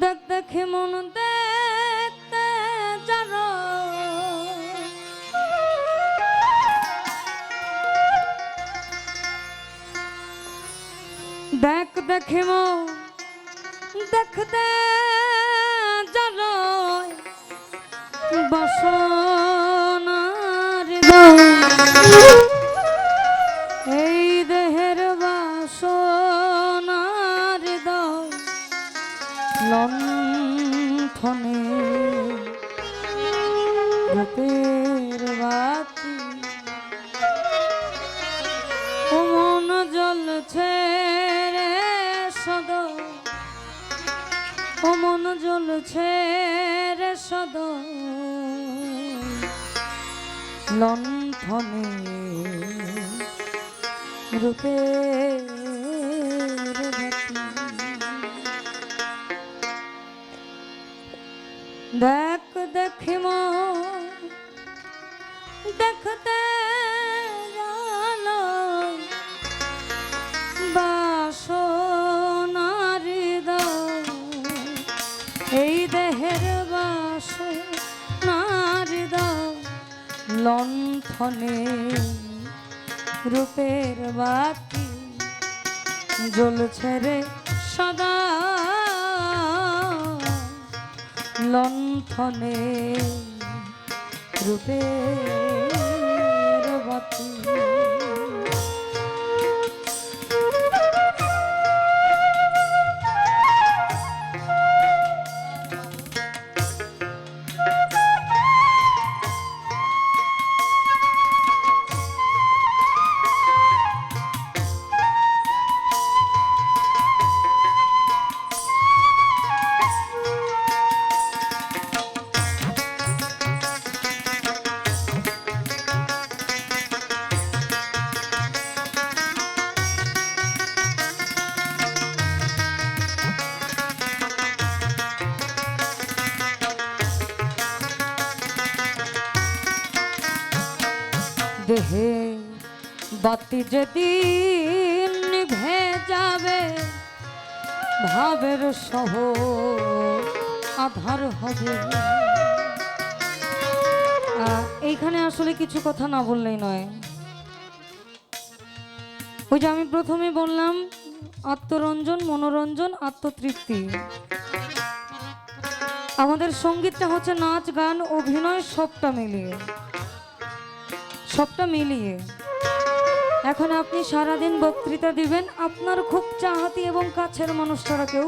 দেখ দেখে মন দেখতে জানো দেখ দেখে মন দেখতে জানো বাসনার এই দেহের বাসনার লণ্ঠনে রূপের বাতি ও মন জ্বলছে রে সদা ও মন জ্বলছে রে সদা লণ্ঠনে রূপের বাতি দেখ দেখি মন দেখতে জানো বাসনার এই দেহের বাসনার লণ্ঠনে রূপের বাতি জ্বলছে রে সদা লণ্ঠনে রূপের বাতি দেহে বাতি যেদিন নিভে যাবে ভাবের সহ আধার হবে। এইখানে আসলে কিছু কথা না বললেই নয়। ওই যে আমি প্রথমে বললাম আত্মরঞ্জন, মনোরঞ্জন, আত্মতৃপ্তি। আমাদের সঙ্গীতটা হচ্ছে নাচ, গান, অভিনয় সবটা মিলিয়ে। এখন আপনি সারাদিন বক্তৃতা দিবেন, আপনার খুব চাহাতি এবং কাছের মানুষ ছাড়া কেউ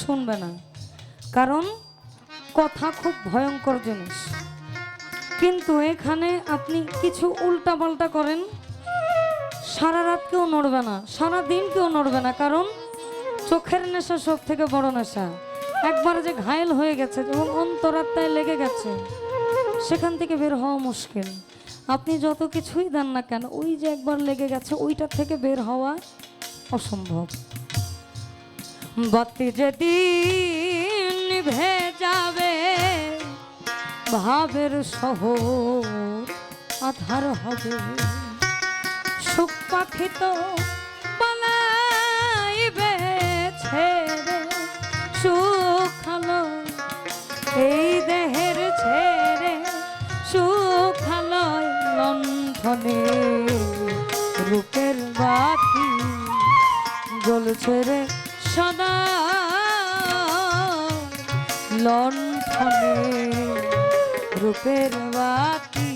শুনবে না, কারণ কথা খুব ভয়ঙ্কর জিনিস। কিন্তু এখানে আপনি কিছু উল্টাপাল্টা করেন, সারা রাত কেউ নড়বে না, সারা দিন কেউ নড়বে না, কারণ চোখের নেশা সব থেকে বড় নেশা। একবার যে ঘায়েল হয়ে গেছে এবং অন্তরাত্মায় লেগে গেছে, সেখান থেকে বের হওয়া মুশকিল। আপনি যত কিছুই দেন না কেন, ওই যে একবার লেগে গেছে ওইটার থেকে বের হওয়া অসম্ভব। বাতি যেদিন নিভে যাবে ভাবের শহর আধার হবে। সুখ পাখি তো পালাইবে ছেড়ে, সুখালো এই দেহের ছেড়ে, সুখালো লণ্ঠনে রূপের বাতি জ্বলছে রে সদা লণ্ঠনে রূপের বাতি।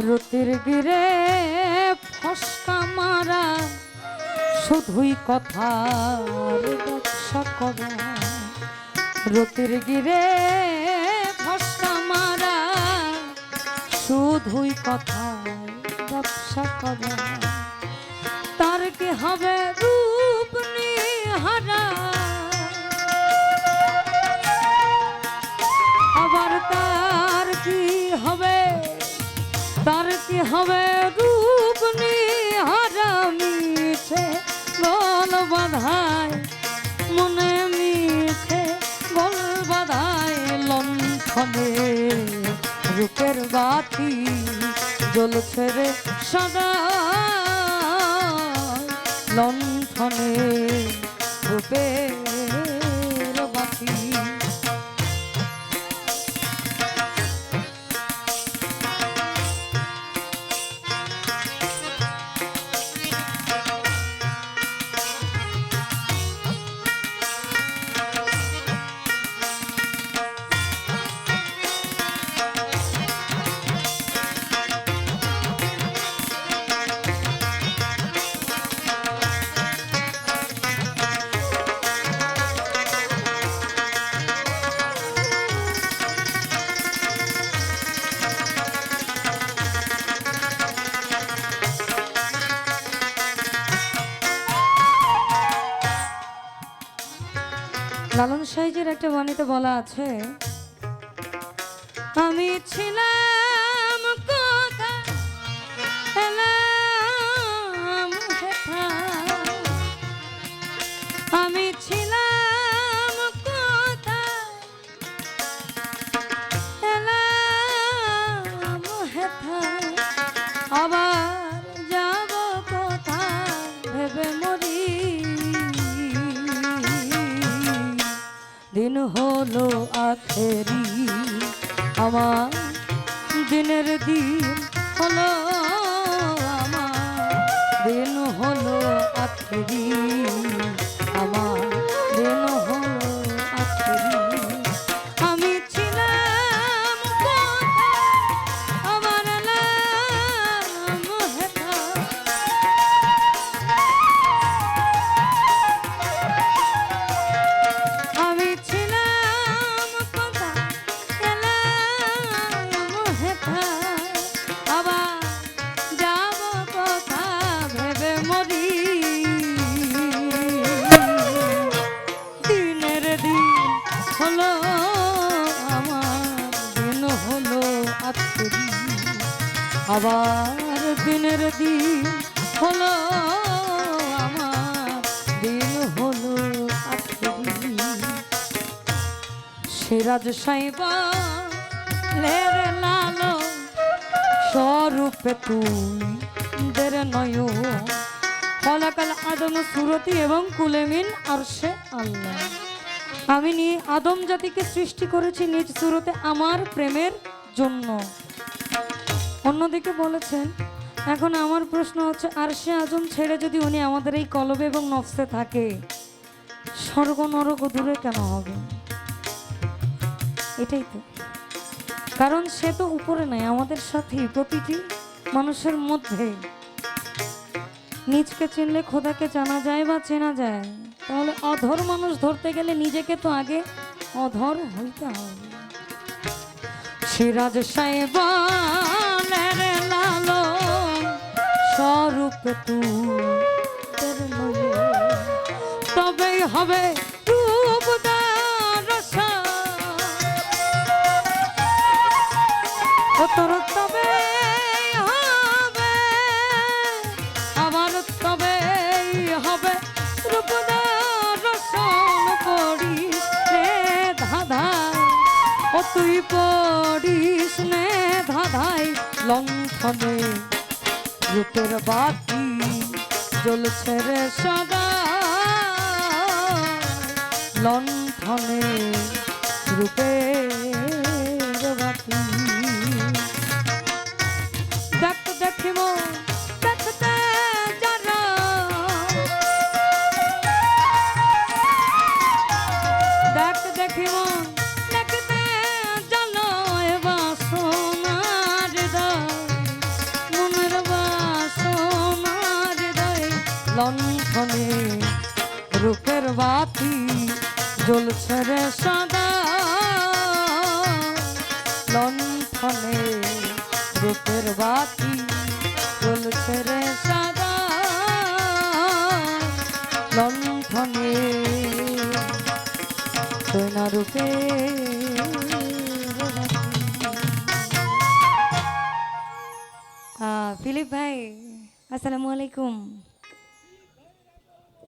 রতির গিরে ফসকা মারা শুধুই কথার ব্যবসা করা। রতির গিরে ফসকা মারা শুধুই কথার ব্যবসা করা। তার কি হবে রূপ নিহারা, আবার তার কি হবে, তার কি হবে রূপ নিহারা। মিছে গল বাধায় মনে মিছে গল বাধায়, লণ্ঠনে রূপের বাতি জ্বলছে রে সদা। লণ্ঠনে রূপের বাতি। লালন সাইজের একটা বাণীতে বলা আছে, আমি ছিলাম কোথা এলাম হেথা, আমি ছিলাম কোথা এলাম হেথা, আবার যাব কোথা ভেবে মরি। দিন হলো আখেরি আমার, দিনের দিন হলো আমার, দিন হলো আখেরি আমার, দিন হলো আখেরি। আমি ছিলাম কোথায় আবার এলাম হেথা, আমি ছিলাম কোথায় এলাম হেথা, আবার যাব কোথা ভেবে মরি। দিনের দিন হলো আমার, দিন হলো আখেরি, আবার দিনের দিন হলো আমার, দিন হলো আখেরি। সিরাজ সাইবা লেরে লালো স্বরূপে তুই দের নয়, ফলাকাল আদম সুরতি এবং কুলেমিন আরশে আল্লাহ। আমি আদম জাতিকে সৃষ্টি করেছি নিজ সুরতে আমার প্রেমের জন্য। অন্যদিকে বলেছেন, এখন আমার প্রশ্ন হচ্ছে, আরশে আজম ছেড়ে যদি উনি আমাদের এই কলবে এবং নফসে থাকে, স্বর্গ নরক দূরে কেন হবে? এটাই তো কারণ, সে তো উপরে নাই, আমাদের সাথে প্রতিটি মানুষের মধ্যে। নিজকে চিনলে খোদাকে জানা যায় বা চেনা যায়, তাহলে অধর মানুষ ধরতে গেলে নিজেকে তো আগে অধর হইতে হবে। সিরাজ সাহেবা লালো স্বরূপ তুই তবেই হবে তোর, তবে হবে আমার, তবে হবে রূপদার রসন পড়িস রে ধাঁধায়, ও তুই পড়িস নে ধাঁধায়। লণ্ঠনে রূপের বাতি জ্বলছে রে সদা, লণ্ঠনে রূপের বাতি। দেখতে দেখিব দেখতে যারা, দেখতে দেখিব দেখতে জানো বাসনার লণ্ঠনে রূপের বাতি জ্বলছে রে সাদা লণ্ঠনে রূপের বাতি জ্বলছে রে সাদা লণ্ঠনে সোনা রূপে ফিলিপ ভাই আসসালামু আলাইকুম।